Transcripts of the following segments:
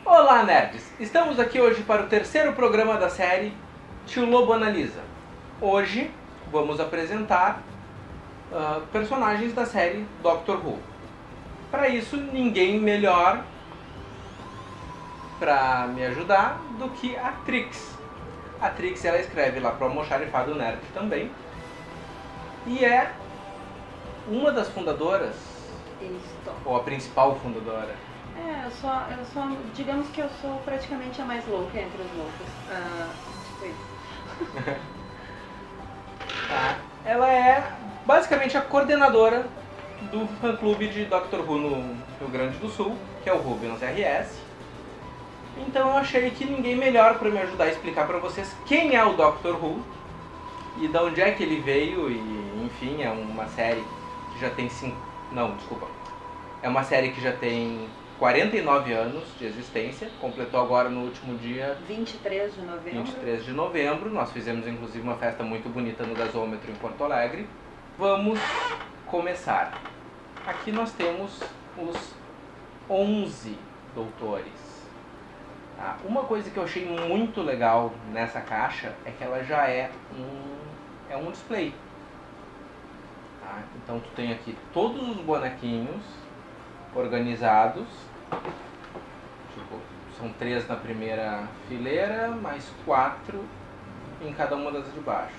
Olá, nerds! Estamos aqui hoje para o terceiro programa da série Tio Lobo Analisa. Hoje vamos apresentar personagens da série Doctor Who. Para isso, ninguém melhor para me ajudar do que a Trix. A Trix, ela escreve lá para o Almoxarifado Nerd também. E é uma das fundadoras, ou a principal fundadora. Eu sou, digamos que eu sou praticamente a mais louca entre os loucos. Tipo isso. Tá. Ela é basicamente a coordenadora do fã-clube de Doctor Who no Rio Grande do Sul, que é o Rubens RS. Então eu achei que ninguém melhor para me ajudar a explicar para vocês quem é o Doctor Who e de onde é que ele veio. E enfim, é uma série que já tem é uma série que já tem 49 anos de existência, completou agora no último dia 23 de novembro. 23 de novembro, nós fizemos inclusive uma festa muito bonita no Gasômetro em Porto Alegre. Vamos começar. Aqui nós temos os 11 doutores. Uma coisa que eu achei muito legal nessa caixa é que ela já é um display. Então tu tem aqui todos os bonequinhos organizados, são 3 na primeira fileira, mais 4 em cada uma das de baixo,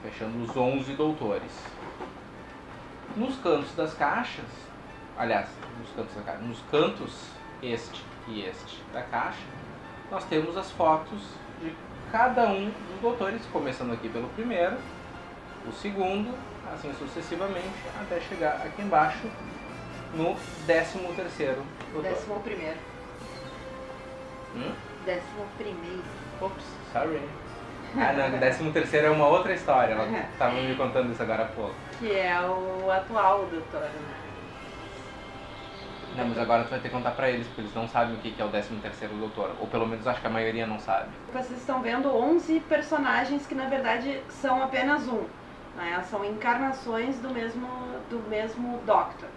fechando os 11 doutores. Nos cantos das caixas, nos cantos este e este da caixa, nós temos as fotos de cada um dos doutores, começando aqui pelo primeiro, o segundo, assim sucessivamente, até chegar aqui embaixo no 13º doutor. 11º. 11º. Ops, sorry. Não, 13º é uma outra história, ela estava me contando isso agora há pouco. Que é o atual doutor, né? Não, mas agora tu vai ter que contar pra eles, porque eles não sabem o que é o 13º doutor, ou pelo menos acho que a maioria não sabe. Vocês estão vendo 11 personagens que na verdade são apenas um, né? São encarnações do mesmo Doctor.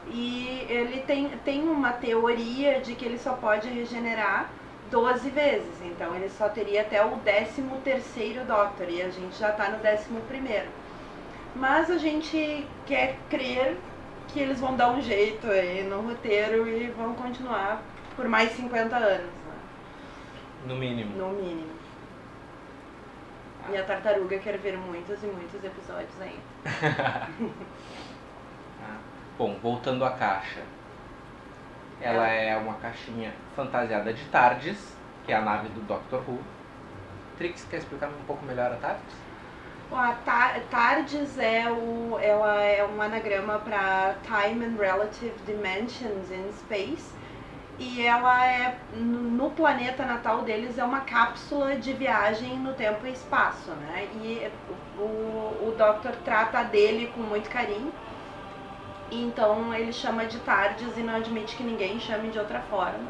E ele tem uma teoria de que ele só pode regenerar 12 vezes, então ele só teria até o 13º Doctor, e a gente já está no 11º. Mas a gente quer crer que eles vão dar um jeito aí no roteiro e vão continuar por mais 50 anos, né? No mínimo. No mínimo. E a tartaruga quer ver muitos e muitos episódios ainda. Bom, voltando à caixa. Ela é uma caixinha fantasiada de TARDIS, que é a nave do Doctor Who. Trix, quer explicar um pouco melhor a TARDIS? A TARDIS ela é um anagrama para Time and Relative Dimensions in Space. E ela é, no planeta natal deles, é uma cápsula de viagem no tempo e espaço, né? E o Doctor trata dele com muito carinho. Então ele chama de TARDIS e não admite que ninguém chame de outra forma.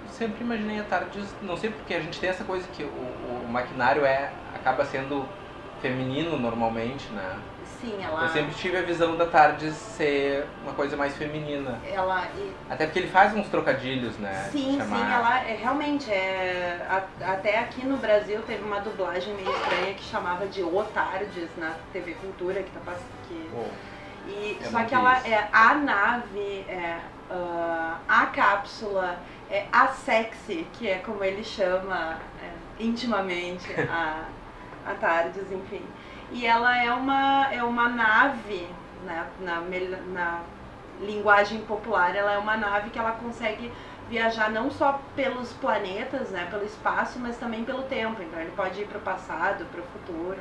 Sempre imaginei a TARDIS, não sei porque a gente tem essa coisa que o maquinário acaba sendo feminino normalmente, né? Sim, Eu sempre tive a visão da TARDIS ser uma coisa mais feminina. Até porque ele faz uns trocadilhos, né? Sim, ela realmente até aqui no Brasil teve uma dublagem meio estranha que chamava de O TARDIS na TV Cultura, que tá passando aqui. Só que ela é a nave, a cápsula, a sexy, que é como ele chama intimamente a TARDIS, enfim. E ela é uma nave, né, na linguagem popular, ela é uma nave que ela consegue viajar não só pelos planetas, né, pelo espaço, mas também pelo tempo. Então ele pode ir para o passado, para o futuro.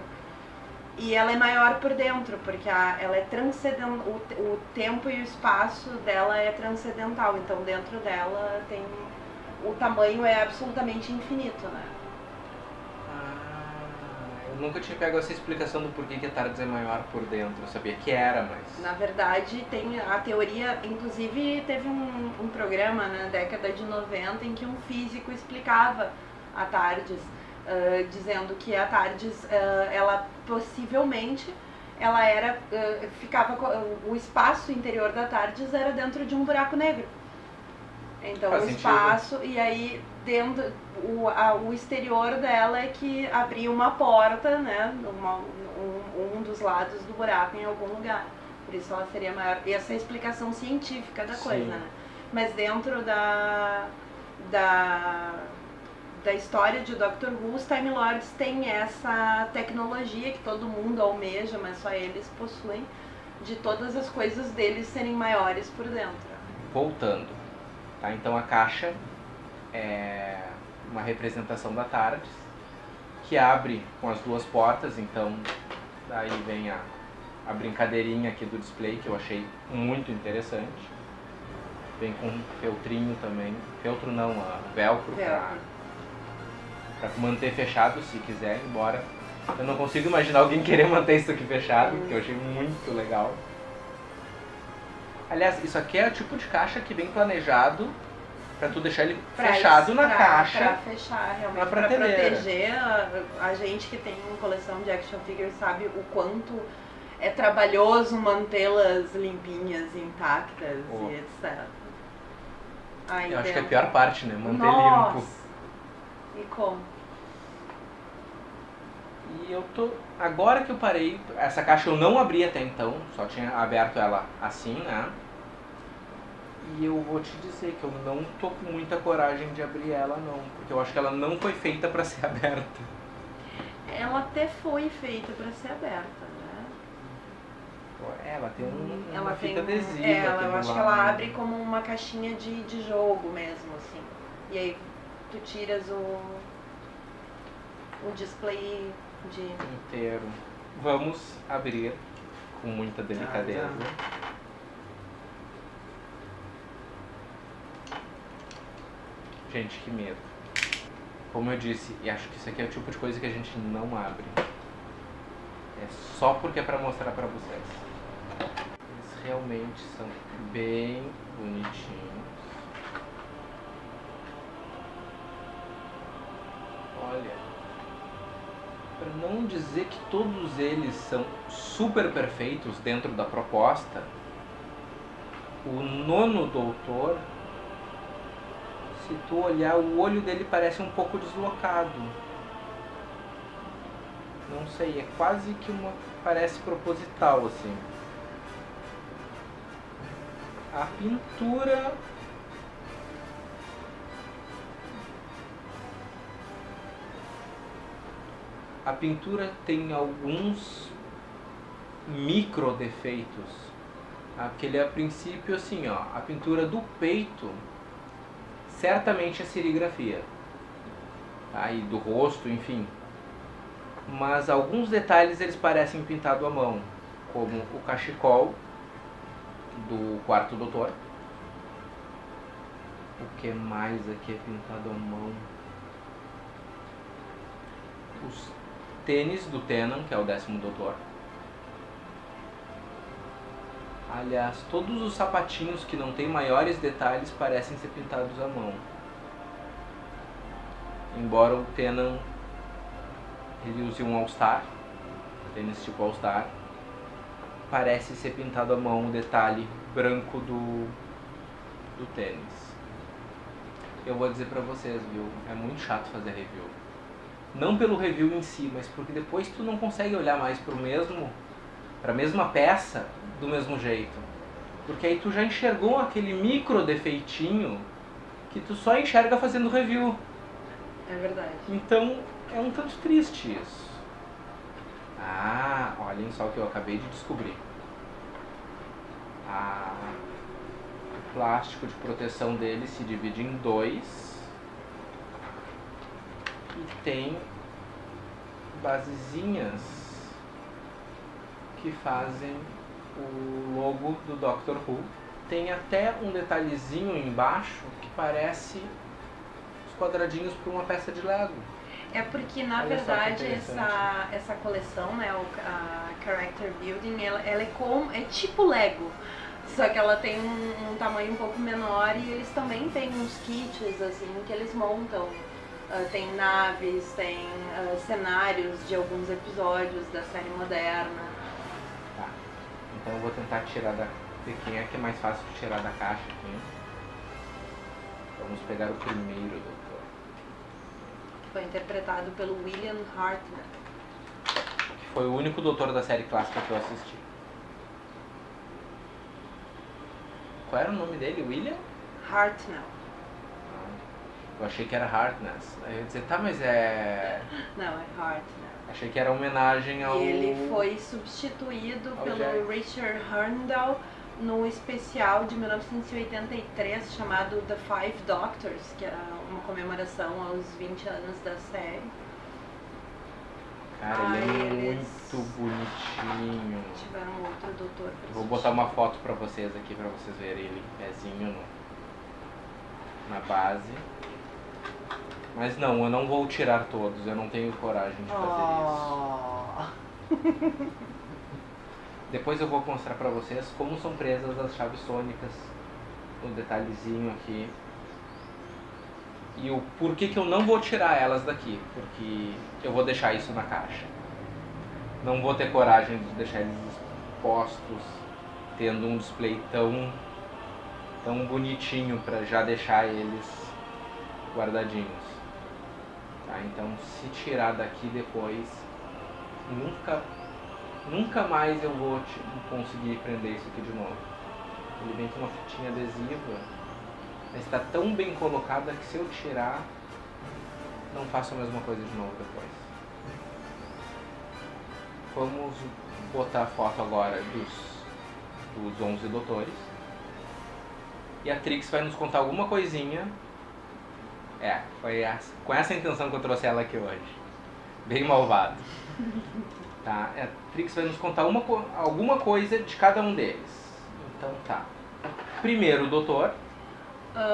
E ela é maior por dentro, porque ela é transcendental, o tempo e o espaço dela é transcendental, então dentro dela o tamanho é absolutamente infinito, né? Eu nunca tinha pego essa explicação do porquê que a TARDIS é maior por dentro, eu sabia que era, mas... Na verdade, tem a teoria, inclusive teve um programa na década de 90 em que um físico explicava a TARDIS, dizendo que a TARDIS, ela possivelmente, o espaço interior da TARDIS era dentro de um buraco negro. Então o espaço, e aí dentro, o exterior dela é que abria uma porta, né, um dos lados do buraco em algum lugar. Por isso ela seria maior. E essa é a explicação científica da coisa, né? Mas dentro da história de Doctor Who, os Time Lords têm essa tecnologia que todo mundo almeja, mas só eles possuem, de todas as coisas deles serem maiores por dentro. Voltando, tá? Então a caixa é uma representação da TARDIS, que abre com as duas portas, então daí vem a brincadeirinha aqui do display, que eu achei muito interessante. Vem com um feltrinho também, feltro não, velcro. Pra manter fechado se quiser, embora eu não consigo imaginar alguém querer manter isso aqui fechado, que eu achei muito legal. Aliás, isso aqui é o tipo de caixa que vem planejado pra tu deixar ele fechado na caixa. Pra fechar, realmente, pra proteger a gente que tem uma coleção de action figures, sabe o quanto é trabalhoso mantê-las limpinhas, intactas e etc. Aí eu acho que é a pior parte, né? Manter limpo. E como? E eu tô... Agora que eu parei, essa caixa eu não abri até então, só tinha aberto ela assim, né? E eu vou te dizer que eu não tô com muita coragem de abrir ela não, porque eu acho que ela não foi feita pra ser aberta. Ela até foi feita pra ser aberta, né? Ela tem uma fita adesiva. Eu acho que ela abre como uma caixinha de jogo mesmo, assim. E aí tu tiras o display inteiro. Vamos abrir com muita delicadeza. Gente, que medo. Como eu disse, e acho que isso aqui é o tipo de coisa que a gente não abre. É só porque é pra mostrar pra vocês. Eles realmente são bem bonitinhos. Olha, para não dizer que todos eles são super perfeitos dentro da proposta, o nono doutor, se tu olhar, o olho dele parece um pouco deslocado. Não sei, é quase que parece proposital, assim. A pintura... A pintura tem alguns micro defeitos. Aquele a princípio assim, ó, a pintura do peito certamente é serigrafia. Aí do rosto, enfim. Mas alguns detalhes eles parecem pintado à mão, como o cachecol do quarto doutor. O que mais aqui é pintado à mão? Os tênis do Tennant, que é o 10º doutor. Aliás, todos os sapatinhos que não tem maiores detalhes parecem ser pintados à mão. Embora o Tennant ele use um All-Star, tênis tipo All-Star, parece ser pintado à mão o detalhe branco do tênis. Eu vou dizer pra vocês, viu, é muito chato fazer review. Não pelo review em si, mas porque depois tu não consegue olhar mais pra mesma peça do mesmo jeito. Porque aí tu já enxergou aquele micro defeitinho que tu só enxerga fazendo review. É verdade. Então é um tanto triste isso. Ah, olhem só o que eu acabei de descobrir. O plástico de proteção dele se divide em 2. E tem basezinhas que fazem o logo do Doctor Who. Tem até um detalhezinho embaixo que parece os quadradinhos para uma peça de Lego. É porque, na verdade, essa coleção, né, a Character Building, ela é tipo Lego. Só que ela tem um tamanho um pouco menor e eles também têm uns kits, assim, que eles montam. Tem naves, tem cenários de alguns episódios da série moderna. Tá, então eu vou tentar tirar ver quem é que é mais fácil de tirar da caixa aqui. Vamos pegar o primeiro doutor. Foi interpretado pelo William Hartnell. Que foi o único doutor da série clássica que eu assisti. Qual era o nome dele? William? Hartnell. Eu achei que era Harkness. Aí eu ia dizer, tá, mas é... Não, é Hartnell. Achei que era homenagem ao... E ele foi substituído pelo Jack. Richard Herndon no especial de 1983 chamado The Five Doctors, que era uma comemoração aos 20 anos da série. Cara, ele é muito bonitinho. Tiveram outro doutor. Vou botar uma foto pra vocês aqui, pra vocês verem ele pezinho na base. Mas não, eu não vou tirar todos, eu não tenho coragem de fazer isso. Depois eu vou mostrar pra vocês como são presas as chaves sônicas, o detalhezinho aqui. E o porquê que eu não vou tirar elas daqui, porque eu vou deixar isso na caixa. Não vou ter coragem de deixar eles expostos, tendo um display tão bonitinho pra já deixar eles guardadinhos. Tá, então se tirar daqui depois, nunca mais eu vou conseguir prender isso aqui de novo. Ele vem com uma fitinha adesiva, mas está tão bem colocada que se eu tirar, não faço a mesma coisa de novo depois. Vamos botar a foto agora dos 11 doutores. E a Trix vai nos contar alguma coisinha. Foi com essa intenção que eu trouxe ela aqui hoje. Bem malvado. Tá, a Trix vai nos contar alguma coisa de cada um deles. Então tá. Primeiro, o doutor.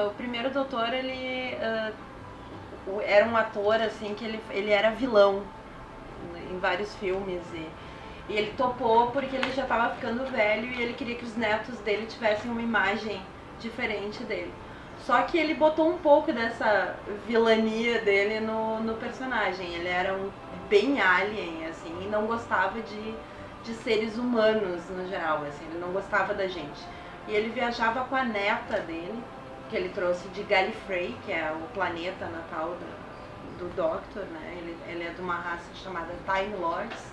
O primeiro doutor, ele era um ator, assim, que ele era vilão em vários filmes. E ele topou porque ele já estava ficando velho e ele queria que os netos dele tivessem uma imagem diferente dele. Só que ele botou um pouco dessa vilania dele no personagem. Ele era bem alien, assim, e não gostava de seres humanos no geral, assim, ele não gostava da gente. E ele viajava com a neta dele, que ele trouxe de Gallifrey, que é o planeta natal do Doctor, né? Ele é de uma raça chamada Time Lords,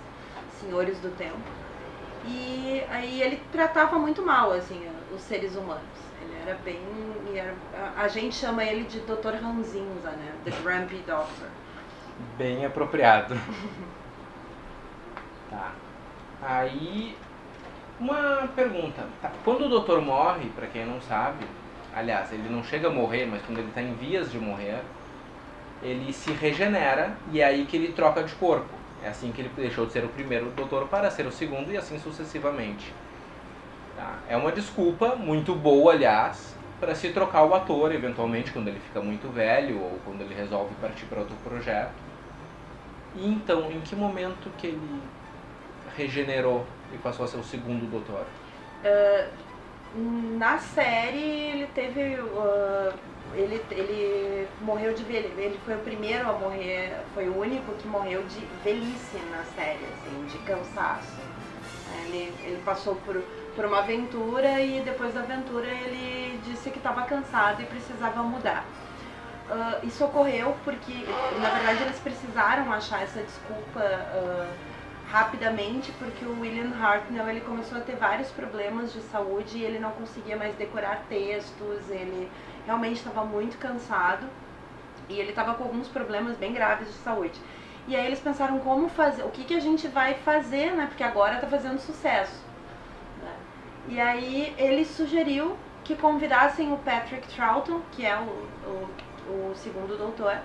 Senhores do Tempo. E aí ele tratava muito mal, assim, os seres humanos. Ele era bem... a gente chama ele de Dr. Ranzinza, né? The Grumpy Doctor. Bem apropriado. Tá. Aí, uma pergunta. Tá. Quando o doutor morre, pra quem não sabe, aliás, ele não chega a morrer, mas quando ele tá em vias de morrer, ele se regenera e é aí que ele troca de corpo. É assim que ele deixou de ser o primeiro doutor para ser o segundo e assim sucessivamente. Tá. É uma desculpa muito boa, aliás, para se trocar o ator, eventualmente, quando ele fica muito velho ou quando ele resolve partir para outro projeto. E então, em que momento que ele regenerou e passou a ser o segundo doutor? Na série, ele teve... ele morreu de velhice. Ele foi o primeiro a morrer, foi o único que morreu de velhice na série, assim, de cansaço. Ele passou por uma aventura e depois da aventura ele disse que estava cansado e precisava mudar. Isso ocorreu porque, na verdade, eles precisaram achar essa desculpa rapidamente, porque o William Hartnell, ele começou a ter vários problemas de saúde e ele não conseguia mais decorar textos, ele realmente estava muito cansado e ele estava com alguns problemas bem graves de saúde. E aí eles pensaram como fazer, o que a gente vai fazer, né, porque agora está fazendo sucesso. Né? E aí ele sugeriu que convidassem o Patrick Troughton, que é o segundo doutor,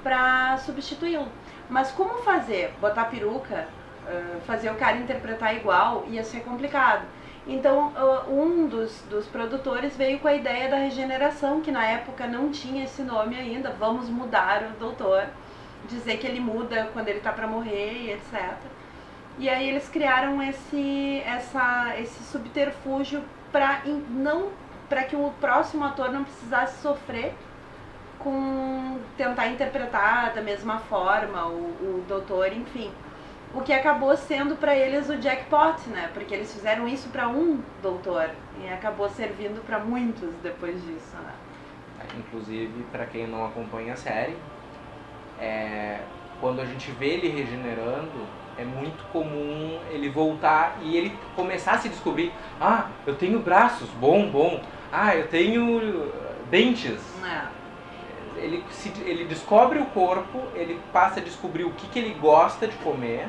para substituí-lo. Mas como fazer? Botar peruca, fazer o cara interpretar igual, ia ser complicado. Então, um dos produtores veio com a ideia da regeneração, que na época não tinha esse nome ainda. Vamos mudar o doutor, dizer que ele muda quando ele está para morrer e etc. E aí eles criaram esse subterfúgio para que o próximo ator não precisasse sofrer com tentar interpretar da mesma forma o doutor, enfim. O que acabou sendo para eles o jackpot, né? Porque eles fizeram isso para um doutor e acabou servindo para muitos depois disso, né? inclusive para quem não acompanha a série, quando a gente vê ele regenerando, é muito comum ele voltar e ele começar a se descobrir: ah, eu tenho braços, bom, ah, eu tenho dentes. Ele descobre o corpo, ele passa a descobrir o que ele gosta de comer,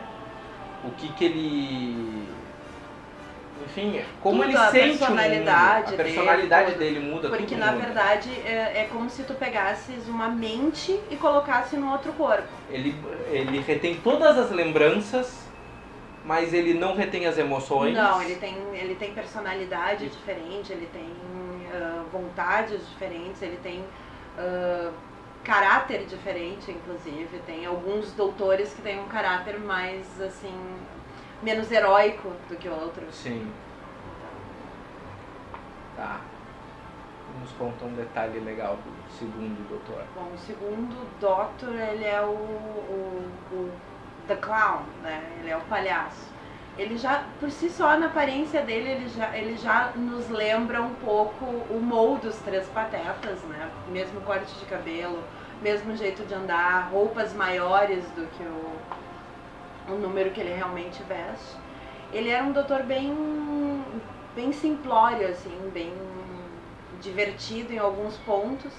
o que ele... Enfim, como tudo, ele sente o mundo, a personalidade dele muda. Porque tudo na muda. verdade é como se tu pegasses uma mente e colocasse no outro corpo. Ele retém todas as lembranças, mas ele não retém as emoções. Não, ele tem personalidade diferente, ele tem vontades diferentes, ele tem caráter diferente, inclusive. Tem alguns doutores que têm um caráter mais, assim, menos heróico do que outros. Sim. Tá. Nos conta um detalhe legal do segundo doutor. Bom, o segundo Doctor, ele é o The Clown, né? Ele é o palhaço. Ele já, por si só, na aparência dele, ele já nos lembra um pouco o Moe dos Três Patetas, né? Mesmo corte de cabelo, mesmo jeito de andar, roupas maiores do que o número que ele realmente veste. Ele era um doutor bem simplório, assim, bem divertido em alguns pontos.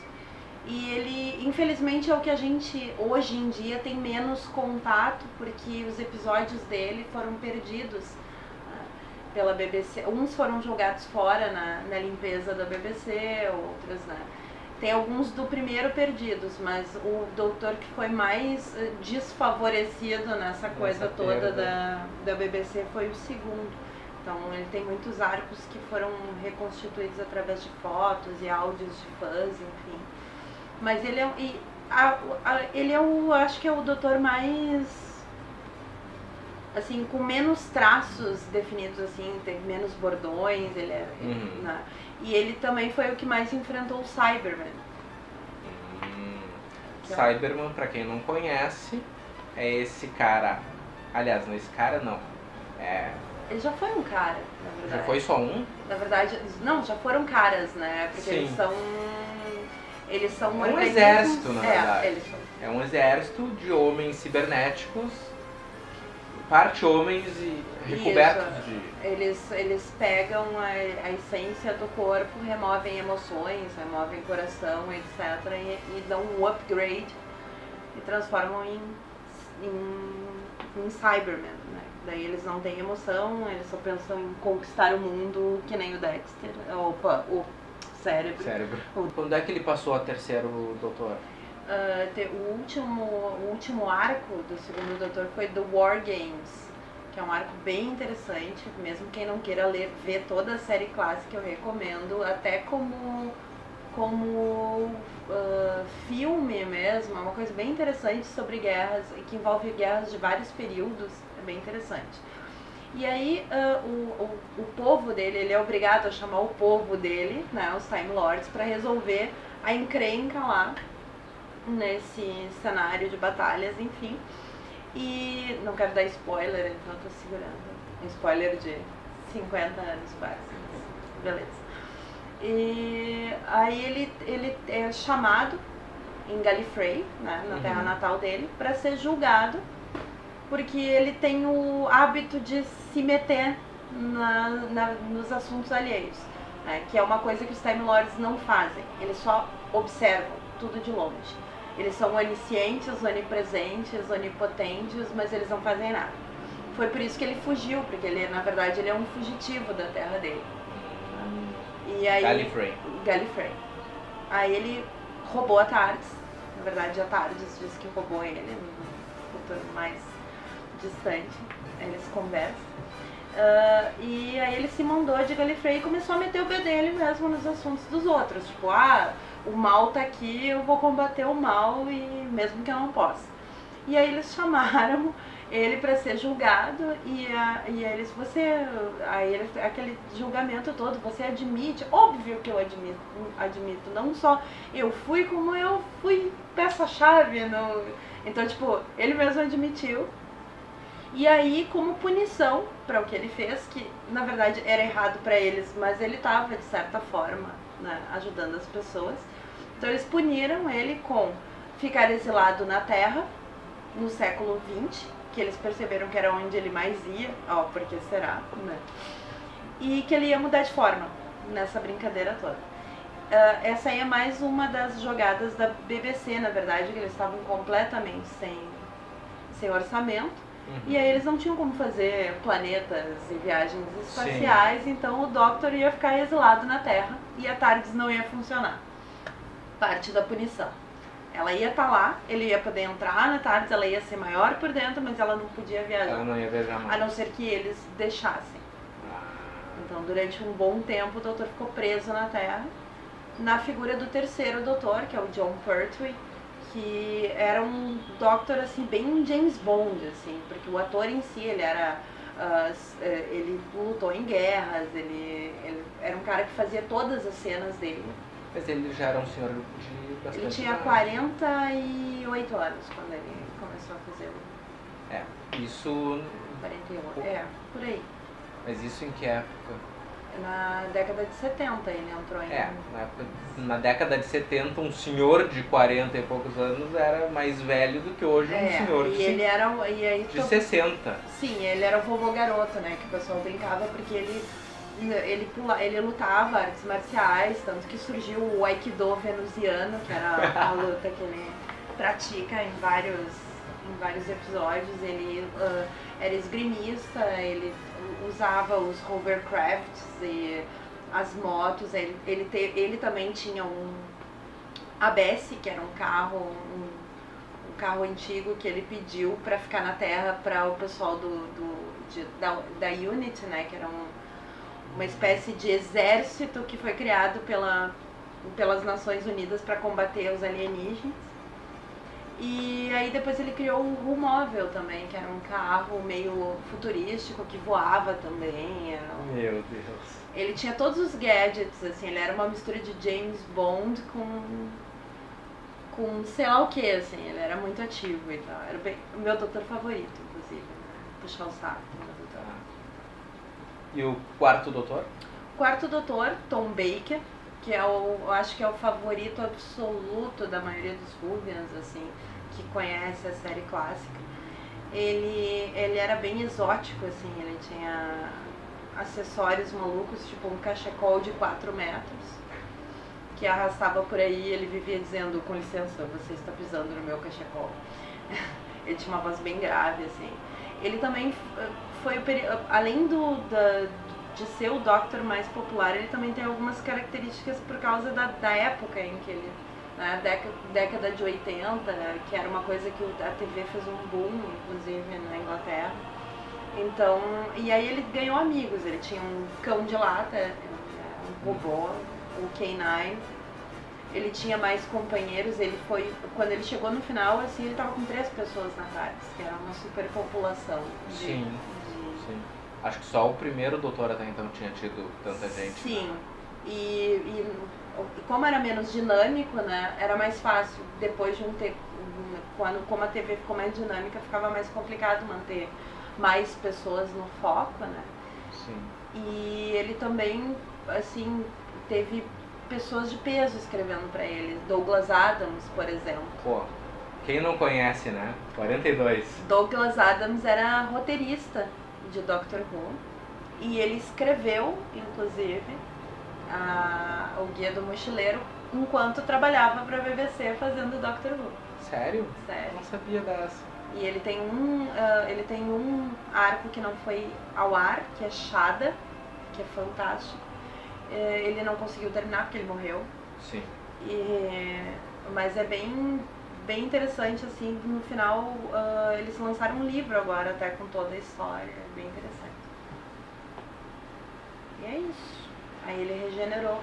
E ele, infelizmente, é o que a gente, hoje em dia, tem menos contato, porque os episódios dele foram perdidos pela BBC. Uns foram jogados fora na limpeza da BBC, outros, né? Tem alguns do primeiro perdidos, mas o doutor que foi mais desfavorecido nessa coisa toda da BBC foi o segundo. Então ele tem muitos arcos que foram reconstituídos através de fotos e áudios de fãs, enfim. Mas ele acho que é o doutor mais, assim, com menos traços definidos, assim, tem menos bordões, né? E ele também foi o que mais enfrentou o Cyberman. Cyberman, pra quem não conhece, é esse cara. Aliás, não, esse cara não. Ele já foi um cara, na verdade. Já foi só um? Na verdade, não, já foram caras, né? Porque Sim. eles são um exército, na verdade. Eles são. É um exército de homens cibernéticos, parte homens e recobertos de... Eles pegam a essência do corpo, removem emoções, removem coração, etc. E dão um upgrade e transformam em Cybermen, né? Daí eles não têm emoção, eles só pensam em conquistar o mundo, que nem o Dexter. Opa, o Cérebro. Quando é que ele passou a terceiro doutor? O último arco do segundo doutor foi The War Games, que é um arco bem interessante, mesmo quem não queira ver toda a série clássica, eu recomendo, até como filme mesmo, é uma coisa bem interessante sobre guerras, que envolve guerras de vários períodos, é bem interessante. E aí o povo dele, ele é obrigado a chamar o povo dele, né, os Time Lords, para resolver a encrenca lá, nesse cenário de batalhas, enfim. E não quero dar spoiler, então eu tô segurando. Um spoiler de 50 anos quase. Beleza. E aí ele é chamado em Gallifrey, né, na terra natal dele, para ser julgado, porque ele tem o hábito de se meter nos assuntos alheios, né, que é uma coisa que os Time Lords não fazem. Eles só observam tudo de longe. Eles são oniscientes, onipresentes, onipotentes, mas eles não fazem nada. Foi por isso que ele fugiu, porque ele, na verdade, ele é um fugitivo da terra dele. E aí, Gallifrey. Aí ele roubou a TARDIS. Na verdade, a TARDIS diz que roubou ele, no futuro mais distante. Eles conversam. E aí ele se mandou de Gallifrey e começou a meter o pé dele mesmo nos assuntos dos outros. Tipo, o mal tá aqui, eu vou combater o mal, e mesmo que eu não possa. E aí eles chamaram ele para ser julgado, e eles, aquele julgamento todo, você admite? Óbvio que eu admito, não só eu fui, como eu fui peça-chave. Então, tipo, ele mesmo admitiu. E aí, como punição para o que ele fez, que na verdade era errado para eles, mas ele estava, de certa forma, né, ajudando as pessoas, Então eles puniram ele com ficar exilado na Terra no século XX, que eles perceberam que era onde ele mais ia, porque será, né? E que ele ia mudar de forma nessa brincadeira toda. Essa aí é mais uma das jogadas da BBC, na verdade, que eles estavam completamente sem orçamento. E aí eles não tinham como fazer planetas e viagens espaciais, então o Doctor ia ficar exilado na Terra e a TARDIS não ia funcionar. Parte da punição. Ela ia estar lá, ele ia poder entrar na TARDIS, ela ia ser maior por dentro, mas ela não podia viajar. Ela não ia viajar mais. A não ser que eles deixassem. Então, durante um bom tempo, o Doutor ficou preso na Terra, na figura do terceiro Doutor, que é o Jon Pertwee, que era um Doctor, assim, bem James Bond, assim, porque o ator em si, ele era... ele lutou em guerras, ele era um cara que fazia todas as cenas dele. Mas ele já era um senhor de bastante... Ele tinha 48 anos quando ele começou a fazer o... isso... 48, por aí. Mas isso em que época? Na década de 70 ele entrou em... Na década de 70 um senhor de 40 e poucos anos era mais velho do que hoje um senhor de 60. Sim, ele era o vovô garoto, né, que o pessoal brincava porque ele lutava artes marciais, tanto que surgiu o Aikido venusiano, que era a luta que ele pratica em vários episódios. Ele era esgrimista, ele usava os hovercrafts e as motos. Ele também tinha a Bessie, que era um carro antigo que ele pediu para ficar na Terra para o pessoal da Unity, né, que era uma espécie de exército que foi criado pelas Nações Unidas para combater os alienígenas. E aí depois ele criou o Rumóvel também, que era um carro meio futurístico, que voava também. Meu Deus. Ele tinha todos os gadgets, assim, ele era uma mistura de James Bond com sei lá o que, assim, ele era muito ativo e tal. Era o meu doutor favorito, inclusive, né? Puxar o saco do meu doutor. E o quarto doutor? O quarto doutor, Tom Baker, que eu acho que é o favorito absoluto da maioria dos Whovians, assim, que conhece a série clássica. Ele era bem exótico, assim, ele tinha acessórios malucos, tipo um cachecol de 4 metros, que arrastava por aí e ele vivia dizendo, com licença, você está pisando no meu cachecol. Ele tinha uma voz bem grave, assim. Ele também foi, além de ser o Doctor mais popular, ele também tem algumas características por causa da época em que ele, na década de 80, que era uma coisa que a TV fez um boom, inclusive na Inglaterra. Então, e aí ele ganhou amigos, ele tinha um cão de lata, um robô, o K9. Ele tinha mais companheiros, quando ele chegou no final, assim, ele estava com 3 pessoas na TARDIS, que era uma superpopulação. Sim. Acho que só o primeiro doutor até então tinha tido tanta gente. Sim, né? E como era menos dinâmico, né, era mais fácil, depois de como a TV ficou mais dinâmica, ficava mais complicado manter mais pessoas no foco, né? Sim. E ele também, assim, teve pessoas de peso escrevendo pra ele. Douglas Adams, por exemplo. Pô, quem não conhece, né? 42. Douglas Adams era roteirista de Doctor Who. E ele escreveu, inclusive, o Guia do Mochileiro enquanto trabalhava pra BBC fazendo Doctor Who. Sério? Sério. Não sabia dessa. E ele tem um arco que não foi ao ar, que é Shada, que é fantástico. Ele não conseguiu terminar porque ele morreu. Sim. Mas é bem interessante, assim, no final eles lançaram um livro agora até com toda a história, é bem interessante. E é isso. Aí ele regenerou.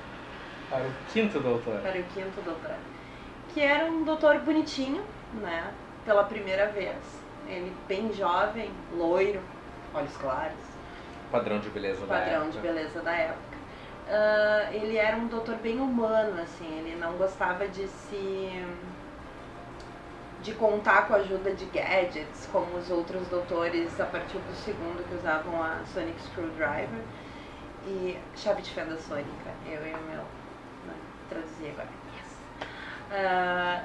Para o quinto doutor. Que era um doutor bonitinho, né? Pela primeira vez. Ele bem jovem, loiro, olhos claros. Padrão de beleza da época. Ele era um doutor bem humano, assim, ele não gostava de contar com a ajuda de gadgets, como os outros doutores a partir do segundo que usavam a Sonic Screwdriver e chave de fenda sônica, eu e o meu, traduzir agora. Yes.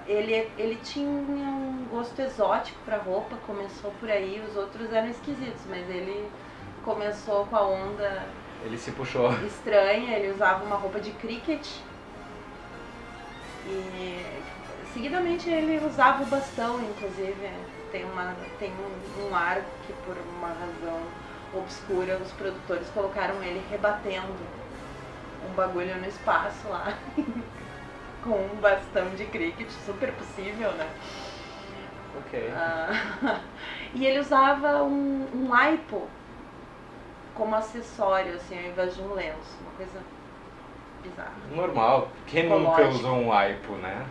Ele tinha um gosto exótico pra roupa, começou por aí, os outros eram esquisitos, mas ele começou com a onda... Ele se puxou. Estranha, ele usava uma roupa de cricket e seguidamente ele usava o bastão, inclusive tem um arco que por uma razão obscura os produtores colocaram ele rebatendo um bagulho no espaço lá com um bastão de cricket, super possível, né? Ok. E ele usava um aipo como acessório, assim, ao invés de um lenço, uma coisa bizarra. Normal, quem nunca usou um aipo, né?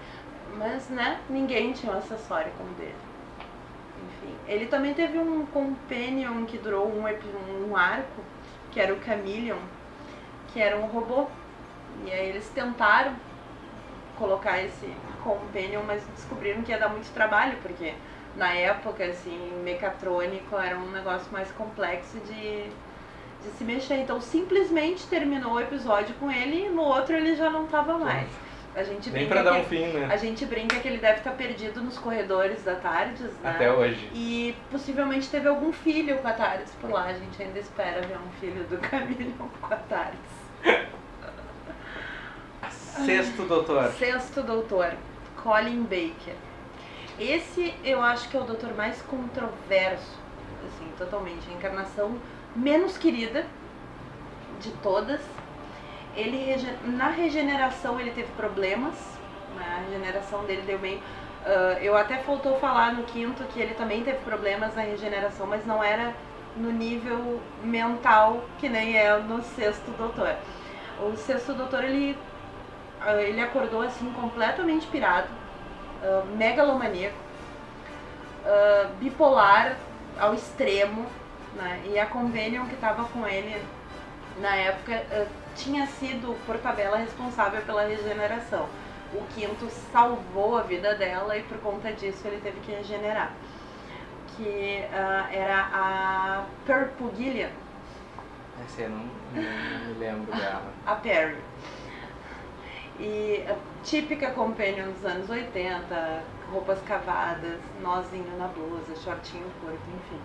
Mas, né, ninguém tinha um acessório como dele. Enfim, ele também teve um companion que durou um arco, que era o Chameleon, que era um robô. E aí eles tentaram colocar esse companion, mas descobriram que ia dar muito trabalho, porque na época, assim, mecatrônico era um negócio mais complexo de se mexer. Então simplesmente terminou o episódio com ele e no outro ele já não tava mais. A gente nem pra dar um fim, né? A gente brinca que ele deve estar perdido nos corredores da TARDIS, né? Até hoje. E possivelmente teve algum filho com a TARDIS por lá. A gente ainda espera ver um filho do Chameleon com a TARDIS. Sexto doutor. Sexto doutor, Colin Baker. Esse eu acho que é o doutor mais controverso, assim, totalmente. A encarnação menos querida de todas. Ele, na regeneração ele teve problemas, a regeneração dele deu bem. Eu até faltou falar no quinto que ele também teve problemas na regeneração, mas não era no nível mental que nem é no sexto doutor. O sexto doutor ele acordou assim completamente pirado, megalomaníaco, bipolar ao extremo, né? E a Companion que estava com ele na época tinha sido por tabela responsável pela regeneração. O quinto salvou a vida dela e por conta disso ele teve que regenerar, que era a Purple Gillian. Essa eu não me lembro dela. A Perry. E a típica Companion dos anos 80, roupas cavadas, nozinho na blusa, shortinho curto, enfim.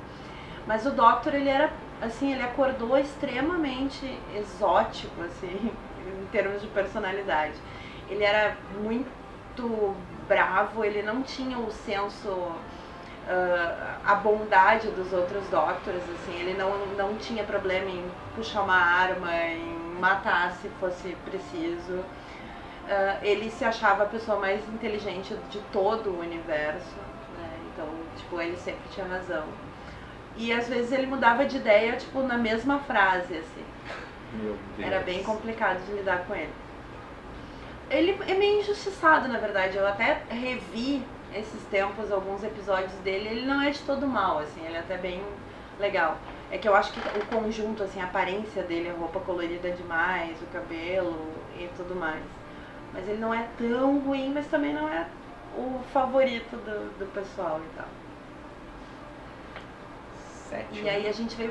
Mas o Doctor, ele era, assim, ele acordou extremamente exótico, assim, em termos de personalidade. Ele era muito bravo, ele não tinha o senso, a bondade dos outros Doctors, assim, ele não tinha problema em puxar uma arma, em matar se fosse preciso. Ele se achava a pessoa mais inteligente de todo o universo, né? Então, tipo, ele sempre tinha razão. E às vezes ele mudava de ideia, tipo, na mesma frase, assim. Meu Deus. Era bem complicado de lidar com ele. Ele é meio injustiçado, na verdade. Eu até revi esses tempos, alguns episódios dele. Ele não é de todo mal, assim, ele é até bem legal. É que eu acho que o conjunto, assim, a aparência dele, a roupa colorida demais, o cabelo e tudo mais. Mas ele não é tão ruim, mas também não é o favorito do pessoal e tal. Sétimo. E aí a gente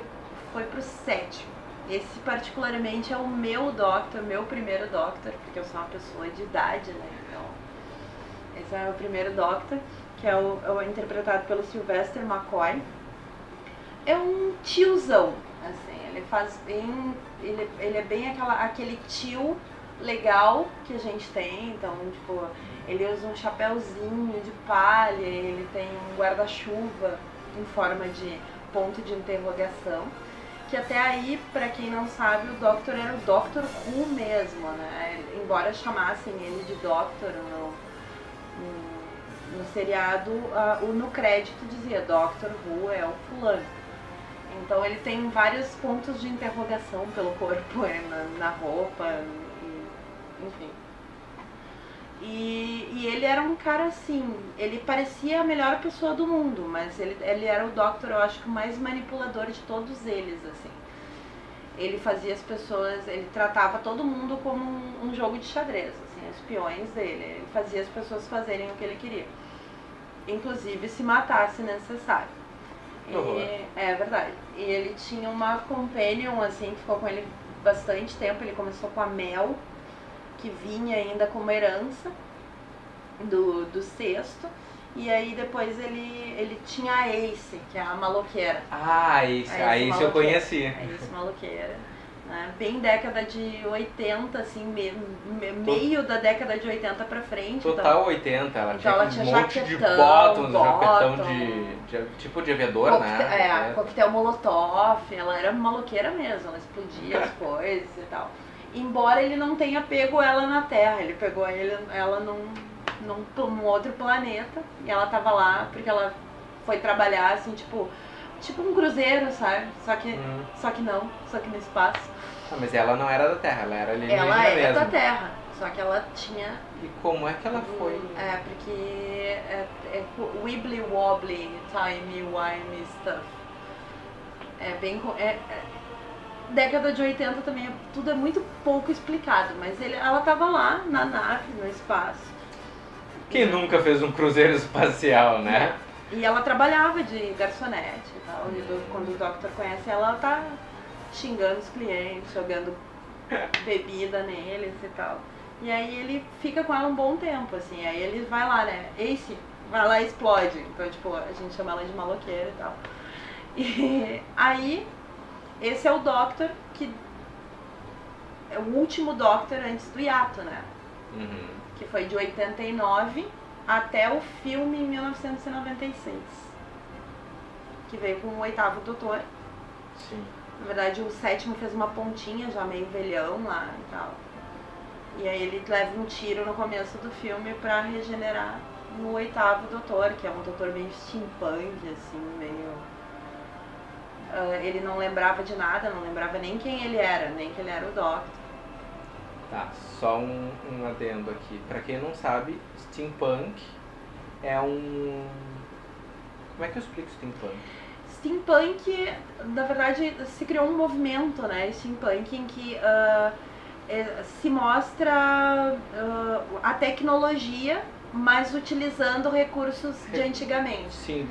foi pro sétimo. Esse particularmente é o meu Doctor, meu primeiro Doctor, porque eu sou uma pessoa de idade, né? Então, esse é o primeiro Doctor, que é o interpretado pelo Sylvester McCoy. É um tiozão, assim, ele faz bem, ele é bem aquele tio legal que a gente tem. Então, tipo, ele usa um chapéuzinho de palha, ele tem um guarda-chuva em forma de ponto de interrogação, que até aí, pra quem não sabe, o Doctor era o Doctor Who mesmo, né? Embora chamassem ele de Doctor no seriado, no crédito dizia Doctor Who é o fulano. Então ele tem vários pontos de interrogação pelo corpo, na roupa, enfim. E ele era um cara assim, ele parecia a melhor pessoa do mundo, mas ele era o Doctor, eu acho que o mais manipulador de todos eles, assim. Ele fazia as pessoas, ele tratava todo mundo como um jogo de xadrez, assim, os peões dele. Ele fazia as pessoas fazerem o que ele queria, inclusive se matar se necessário. É verdade. E ele tinha uma companion, assim, que ficou com ele bastante tempo. Ele começou com a Mel, que vinha ainda como herança. do sexto. E aí depois ele tinha a Ace, que é a maloqueira. Ah, a Ace eu conheci. A Ace maloqueira. Né? Bem década de 80, assim, meio da década de 80 pra frente. Total então, 80, ela então tinha um monte de bottom, jaquetão de tipo de aviador, né? Coquetel molotov, ela era maloqueira mesmo, ela explodia as coisas e tal. Embora ele não tenha pego ela na Terra, ele pegou ela num outro planeta, e ela tava lá porque ela foi trabalhar, assim, tipo um cruzeiro, sabe? Só que no espaço. Ah, mas ela não era da Terra, ela era alienígena mesmo. Ela era da Terra, só que ela tinha... E como é que ela foi? Porque wibbly wobbly, timey-wimey stuff. Década de 80 também, tudo é muito pouco explicado, mas ela tava lá na nave, no espaço. Quem nunca fez um cruzeiro espacial, né? E ela trabalhava de garçonete e tal. E quando o Doctor conhece ela tá xingando os clientes, jogando bebida neles e tal. E aí ele fica com ela um bom tempo, assim. Aí ele vai lá, né? Ace, vai lá e explode. Então, tipo, a gente chama ela de maloqueira e tal. E aí, esse é o Doctor que... é o último Doctor antes do hiato, né? Uhum. Que foi de 89 até o filme em 1996. Que veio com o 8º Doutor. Sim. Na verdade, o 7º fez uma pontinha, já meio velhão lá e tal. E aí ele leva um tiro no começo do filme pra regenerar no 8º Doutor, que é um doutor meio steampunk, assim, meio... ele não lembrava de nada, não lembrava nem quem ele era, nem que ele era o Doctor. Tá, só um adendo aqui. Pra quem não sabe, steampunk é um... Como é que eu explico steampunk? Steampunk, na verdade, se criou um movimento, né, steampunk, em que se mostra a tecnologia, mas utilizando recursos de antigamente. Sim,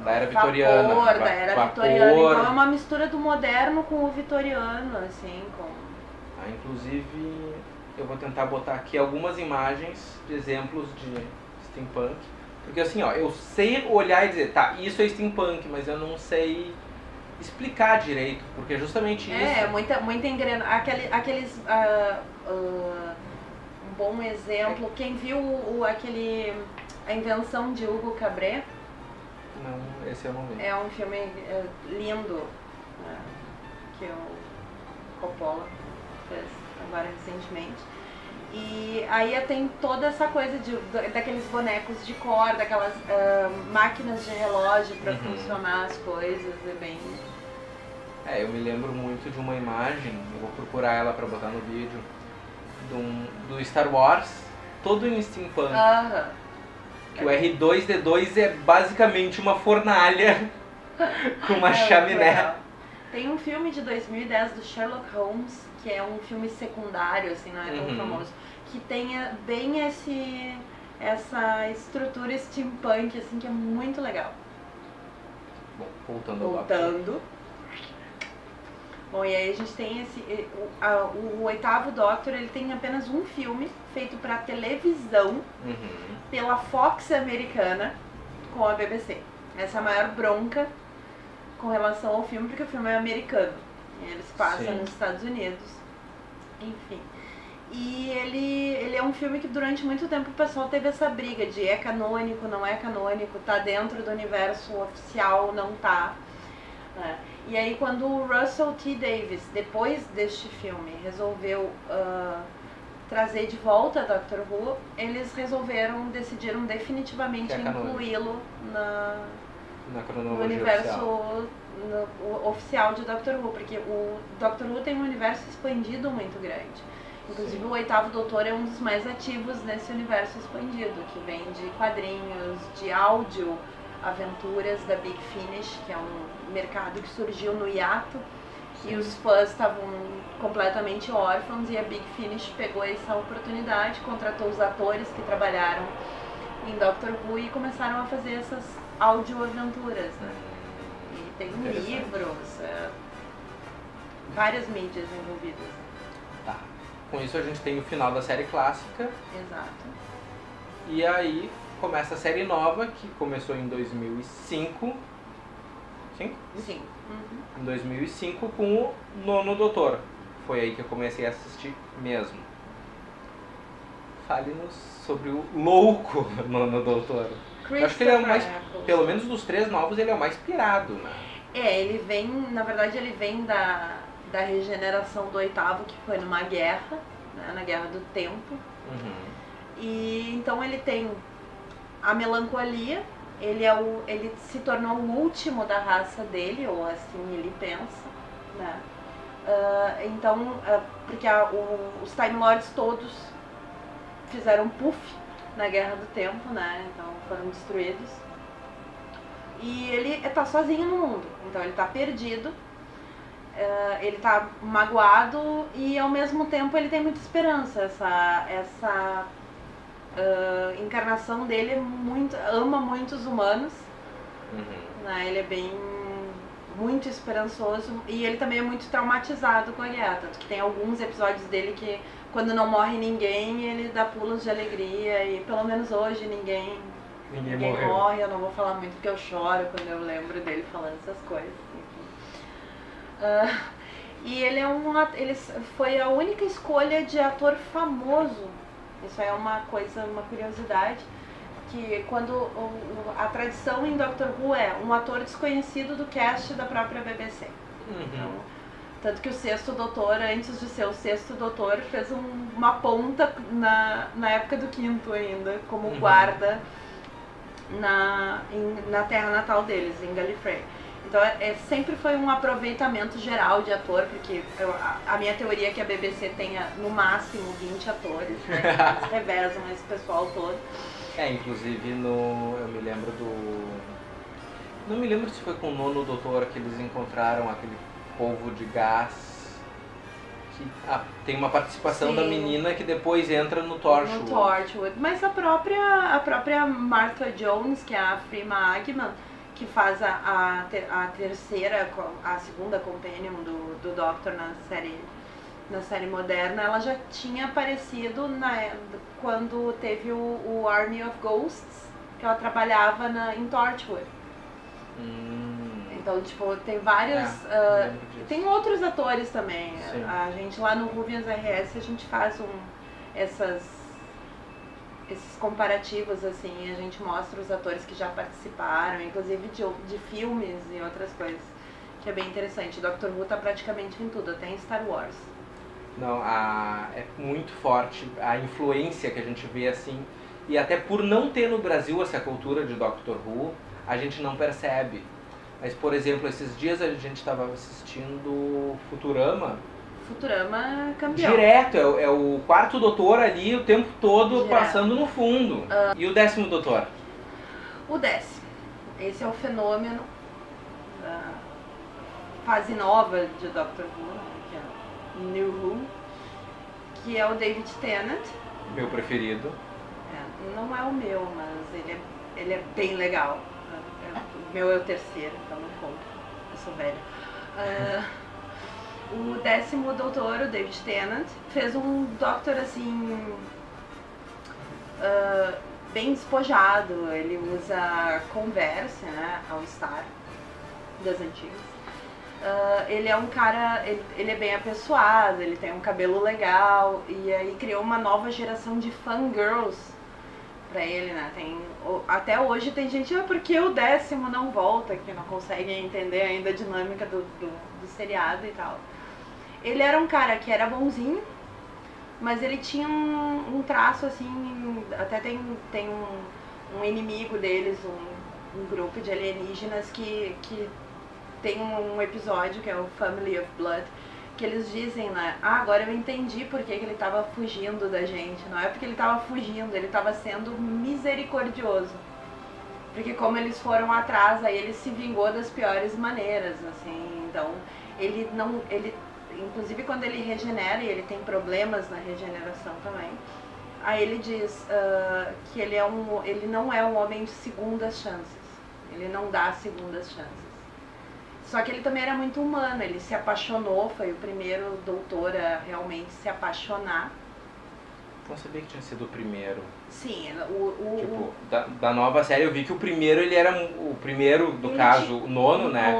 da era vitoriana. Vapor, da era vitoriana. Então é uma mistura do moderno com o vitoriano, assim, inclusive, eu vou tentar botar aqui algumas imagens de exemplos de steampunk. Porque assim, ó, eu sei olhar e dizer, tá, isso é steampunk, mas eu não sei explicar direito, porque é justamente isso. Muita engrenagem. Um bom exemplo, quem viu a invenção de Hugo Cabret? Não, esse eu não vi. É um filme lindo, né, que o Coppola fez agora recentemente. E aí tem toda essa coisa daqueles bonecos de cor, daquelas máquinas de relógio para funcionar as coisas, é bem... eu me lembro muito de uma imagem, eu vou procurar ela para botar no vídeo, do Star Wars, todo em steampunk. Que o R2-D2 é basicamente uma fornalha com uma chaminé. Legal. Tem um filme de 2010 do Sherlock Holmes, que é um filme secundário, assim, não é tão famoso, que tem bem essa estrutura steampunk, assim, que é muito legal. Bom, voltando. Bom, e aí a gente tem o 8º Doctor, ele tem apenas um filme feito para televisão pela Fox americana com a BBC. Essa é a maior bronca com relação ao filme, porque o filme é americano. Eles passam nos Estados Unidos, enfim. E ele é um filme que durante muito tempo o pessoal teve essa briga de é canônico, não é canônico, tá dentro do universo oficial, não tá. Né? E aí quando o Russell T. Davies, depois deste filme, resolveu trazer de volta Doctor Who, eles decidiram definitivamente incluí-lo no universo oficial de Doctor Who, porque o Doctor Who tem um universo expandido muito grande. Inclusive o 8º Doutor é um dos mais ativos nesse universo expandido, que vem de quadrinhos, de áudio, aventuras da Big Finish, que é um mercado que surgiu no hiato. E os fãs estavam completamente órfãos e a Big Finish pegou essa oportunidade, contratou os atores que trabalharam em Doctor Who e começaram a fazer essas audioaventuras, né? E tem livros, várias mídias envolvidas. Tá. com isso a gente tem o final da série clássica. Exato. E aí começa a série nova, que começou em 2005. Sim. Em 2005 com o Nono Doutor. Foi aí que eu comecei a assistir mesmo. Fale-nos sobre o louco Nono Doutor. Eu acho que ele é o mais, pelo menos dos 3 novos, ele é o mais pirado, né? Ele vem, na verdade ele vem da regeneração do 8º, que foi numa guerra, né, na Guerra do Tempo. E então ele tem a melancolia, ele se tornou o último da raça dele, ou assim ele pensa, né? Então, porque os Time Lords todos fizeram puff na Guerra do Tempo, né? Então foram destruídos. E ele tá sozinho no mundo, então ele tá perdido, ele tá magoado e ao mesmo tempo ele tem muita esperança. Essa encarnação dele ama muito os humanos, né? Ele é muito esperançoso e ele também é muito traumatizado com a guerra, tanto que tem alguns episódios dele que quando não morre ninguém ele dá pulos de alegria e pelo menos hoje ninguém morre. Eu não vou falar muito porque eu choro quando eu lembro dele falando essas coisas. E ele ele foi a única escolha de ator famoso. Isso é uma curiosidade, que quando a tradição em Doctor Who é um ator desconhecido do cast da própria BBC. Então, tanto que o 6º Doutor, antes de ser o 6º Doutor, fez uma ponta na época do 5º ainda, como guarda na terra natal deles, em Gallifrey. Então sempre foi um aproveitamento geral de ator, porque a minha teoria é que a BBC tenha no máximo 20 atores, né? Eles revezam esse pessoal todo. Inclusive eu me lembro não me lembro se foi com o Nono Doutor que eles encontraram aquele polvo de gás, que tem uma participação da menina que depois entra no Torchwood. Mas a própria Martha Jones, que é a Freema Agyeman, que faz a segunda companion do Doctor na série moderna, ela já tinha aparecido quando teve o Army of Ghosts, que ela trabalhava em Torchwood. Então, tipo, tem vários... tem outros atores também. Sim. A gente lá no Whovians RS, a gente faz esses comparativos, assim, a gente mostra os atores que já participaram, inclusive de filmes e outras coisas, que é bem interessante. Doctor Who tá praticamente em tudo, até em Star Wars. Não, é muito forte a influência que a gente vê, assim, e até por não ter no Brasil essa cultura de Doctor Who, a gente não percebe. Mas, por exemplo, esses dias a gente estava assistindo Futurama Campeão. Direto, é o 4º Doutor ali o tempo todo passando no fundo. E o 10º Doutor? O 10º. Esse é o fenômeno da fase nova de Doctor Who, que é New Who, que é o David Tennant. Meu preferido. Não é o meu, mas ele é bem legal. O meu é o 3º, então não conta. Eu sou velha. O 10º Doutor, o David Tennant, fez um Doctor assim, bem despojado. Ele usa Converse, né, All Star das antigas. Ele é um cara, ele é bem apessoado, ele tem um cabelo legal e aí criou uma nova geração de fangirls pra ele, né? Até hoje tem gente, por que o 10º não volta, que não consegue entender ainda a dinâmica do seriado e tal. Ele era um cara que era bonzinho, mas ele tinha um traço assim, até tem um inimigo deles, um grupo de alienígenas que tem um episódio que é o Family of Blood, que eles dizem, né, agora eu entendi por que ele estava fugindo da gente. Não é porque ele estava fugindo, ele estava sendo misericordioso. Porque como eles foram atrás, aí ele se vingou das piores maneiras, assim. Então, inclusive quando ele regenera, e ele tem problemas na regeneração também, aí ele diz que ele não é um homem de segundas chances. Ele não dá segundas chances. Só que ele também era muito humano, ele se apaixonou, foi o primeiro doutor a realmente se apaixonar. Não sabia que tinha sido o primeiro. Sim, Tipo, da nova série eu vi que o primeiro, ele era o primeiro, no caso, o nono, né?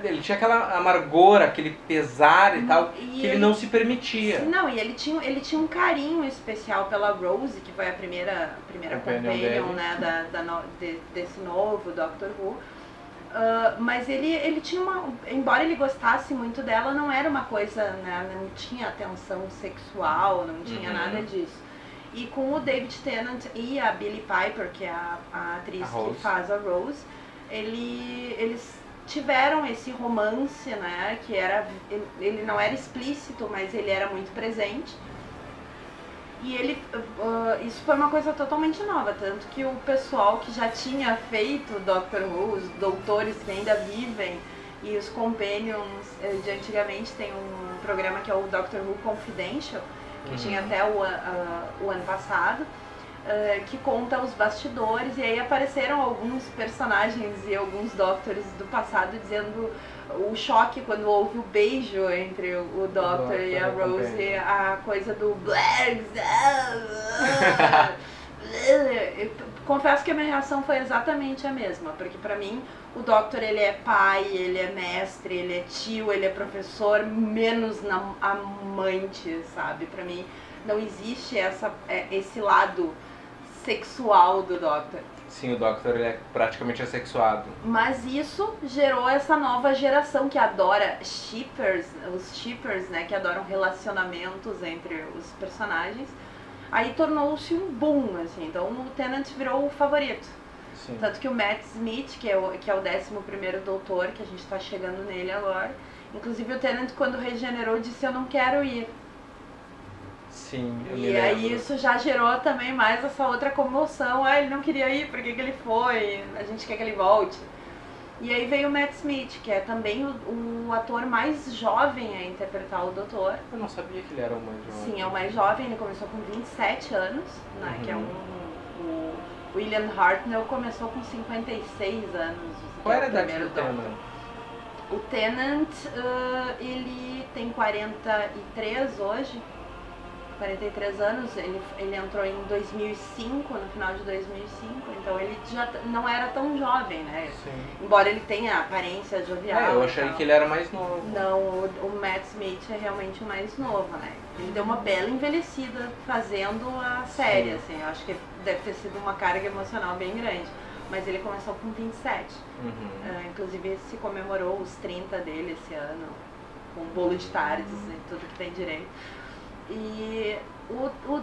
Ele tinha aquela amargor, aquele pesar e tal, que ele não se permitia. Não, e ele tinha um carinho especial pela Rose, que foi a primeira companion, né, desse novo Doctor Who. Mas ele tinha embora ele gostasse muito dela, não era uma coisa, né, não tinha atenção sexual, não tinha nada disso. E com o David Tennant e a Billie Piper, que é a atriz que faz a Rose, eles tiveram esse romance, né, que ele não era explícito, mas ele era muito presente. E isso foi uma coisa totalmente nova, tanto que o pessoal que já tinha feito Doctor Who, os doutores que ainda vivem e os companions de antigamente, tem um programa que é o Doctor Who Confidential, que tinha até o ano passado, que conta os bastidores, e aí apareceram alguns personagens e alguns Doctors do passado dizendo o choque quando houve o beijo entre o Doctor e a Rose, a coisa do confesso que a minha reação foi exatamente a mesma, porque pra mim o Doctor, ele é pai, ele é mestre, ele é tio, ele é professor, menos amante, sabe? Pra mim não existe esse lado sexual do Doctor. Sim, o Doctor, ele é praticamente assexuado. Mas isso gerou essa nova geração que adora shippers, os shippers, né, que adoram relacionamentos entre os personagens. Aí tornou-se um boom, assim, então o Tennant virou o favorito. Sim. Tanto que o Matt Smith, que é o 11º doutor, que a gente tá chegando nele agora, inclusive o Tennant, quando regenerou, disse: eu não quero ir. Sim, eu E aí isso já gerou também mais essa outra comoção. Ele não queria ir, por que ele foi? A gente quer que ele volte. E aí veio o Matt Smith, que é também o ator mais jovem a interpretar o Doutor. Eu não sabia que ele era o mais jovem. Sim, é o mais jovem, ele começou com 27 anos, né, que é o William Hartnell começou com 56 anos. Qual era a idade do Tennant? O Tennant, ele tem 43 hoje. 43 anos, ele entrou em 2005, no final de 2005, então ele já não era tão jovem, né? Sim. Embora ele tenha a aparência jovial. Eu achei que ele era mais novo. Não, o Matt Smith é realmente o mais novo, né? Ele deu uma bela envelhecida fazendo a série, assim, eu acho que deve ter sido uma carga emocional bem grande. Mas ele começou com 27. Inclusive se comemorou os 30 dele esse ano, com bolo de tardes e tudo que tem direito. E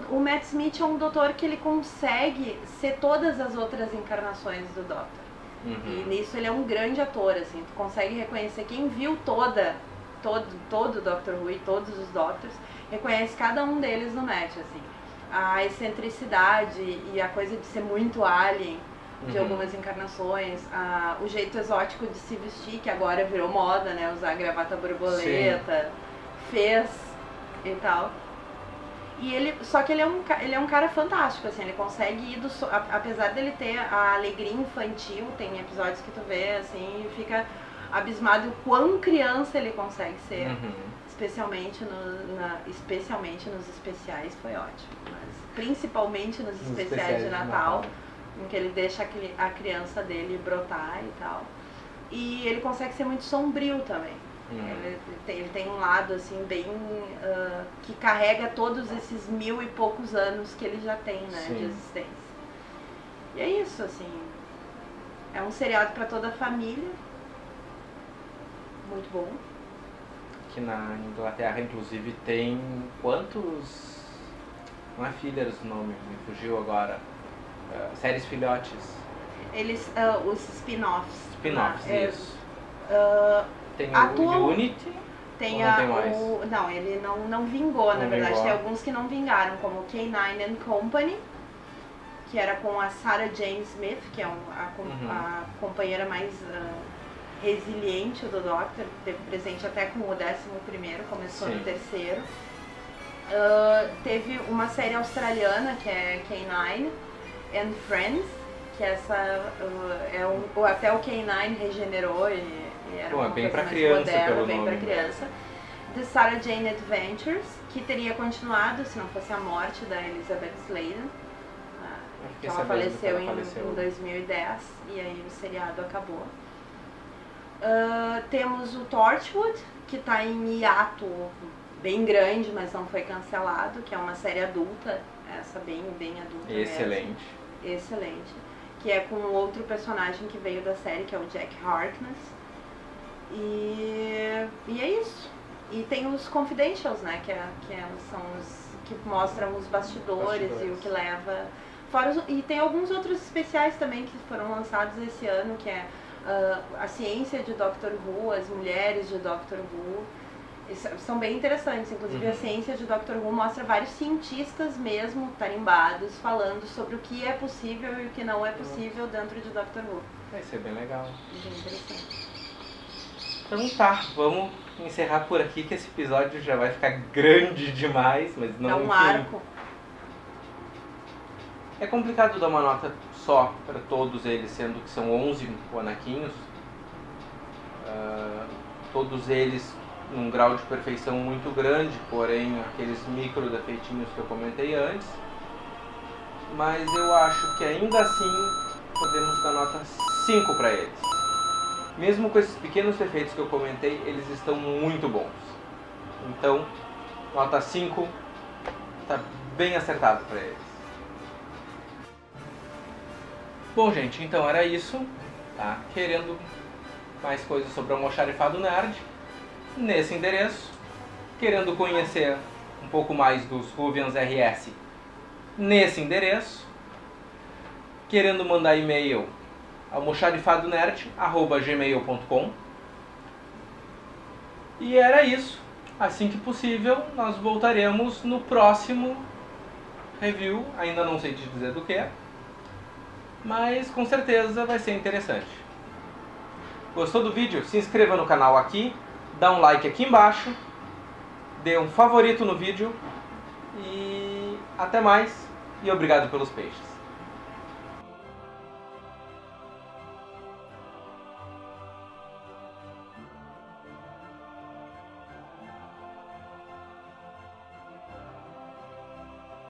o Matt Smith é um doutor que ele consegue ser todas as outras encarnações do Doctor. E nisso ele é um grande ator, assim, tu consegue reconhecer quem viu todo o Doctor Who e todos os Doctors, reconhece cada um deles no Matt, assim. A excentricidade e a coisa de ser muito alien de algumas encarnações, o jeito exótico de se vestir, que agora virou moda, né, usar gravata borboleta, fez e tal. E só que ele é um cara fantástico, assim, ele consegue ir apesar dele ter a alegria infantil, tem episódios que tu vê, assim, e fica abismado o quão criança ele consegue ser, especialmente nos especiais, foi ótimo, mas principalmente nos especiais de Natal, em que ele deixa a criança dele brotar e tal. E ele consegue ser muito sombrio também. Ele tem um lado assim bem que carrega todos esses 1000 e poucos anos que ele já tem, né, de existência. E é isso, assim, é um seriado para toda a família, muito bom. Aqui na Inglaterra, inclusive, tem quantos, não é fillers o nome, me fugiu agora, séries filhotes. Os spin-offs. Spin-offs, isso. Tem o Unity, tem não tem mais? Não, ele não vingou, na verdade. Vingou. Tem alguns que não vingaram, como K9 and Company, que era com a Sarah Jane Smith, que é a companheira mais resiliente do Doctor, teve presente até com o 11º, começou no 3º. Teve uma série australiana, que é K9 and Friends, que essa até o K9 regenerou e era uma bem coisa pra mais criança, moderna, pelo bem nome. pra criança. The Sarah Jane Adventures, que teria continuado se não fosse a morte da Elizabeth Sladen. Que ela faleceu em 2010 e aí o seriado acabou. Temos o Torchwood, que está em hiato bem grande, mas não foi cancelado, que é uma série adulta, essa bem adulta. Excelente. Mesmo. Excelente. Que é com outro personagem que veio da série, que é o Jack Harkness. E é isso. E tem os Confidentials, né? Que são os que mostram os bastidores e o que leva. E tem alguns outros especiais também que foram lançados esse ano, que é a ciência de Doctor Who, as mulheres de Doctor Who. São bem interessantes, inclusive a ciência de Doctor Who mostra vários cientistas mesmo, tarimbados, falando sobre o que é possível e o que não é possível dentro de Doctor Who. Vai ser bem legal. Bem interessante. Então tá, vamos encerrar por aqui, que esse episódio já vai ficar grande demais, mas não... Dá um arco. É complicado dar uma nota só para todos eles, sendo que são 11 bonequinhos. Todos eles num grau de perfeição muito grande, porém aqueles micro defeitinhos que eu comentei antes. Mas eu acho que ainda assim podemos dar nota 5 para eles. Mesmo com esses pequenos defeitos que eu comentei, eles estão muito bons. Então, nota 5 está bem acertado para eles. Bom, gente, então era isso. Tá? Querendo mais coisas sobre o Almoxarifado Nerd, nesse endereço. Querendo conhecer um pouco mais dos Whovians RS, nesse endereço. Querendo mandar e-mail, almoxarifadonerd@gmail.com. E era isso. Assim que possível, nós voltaremos no próximo review. Ainda não sei te dizer do que, mas com certeza vai ser interessante. Gostou do vídeo? Se inscreva no canal aqui, dá um like aqui embaixo, dê um favorito no vídeo e até mais e obrigado pelos peixes.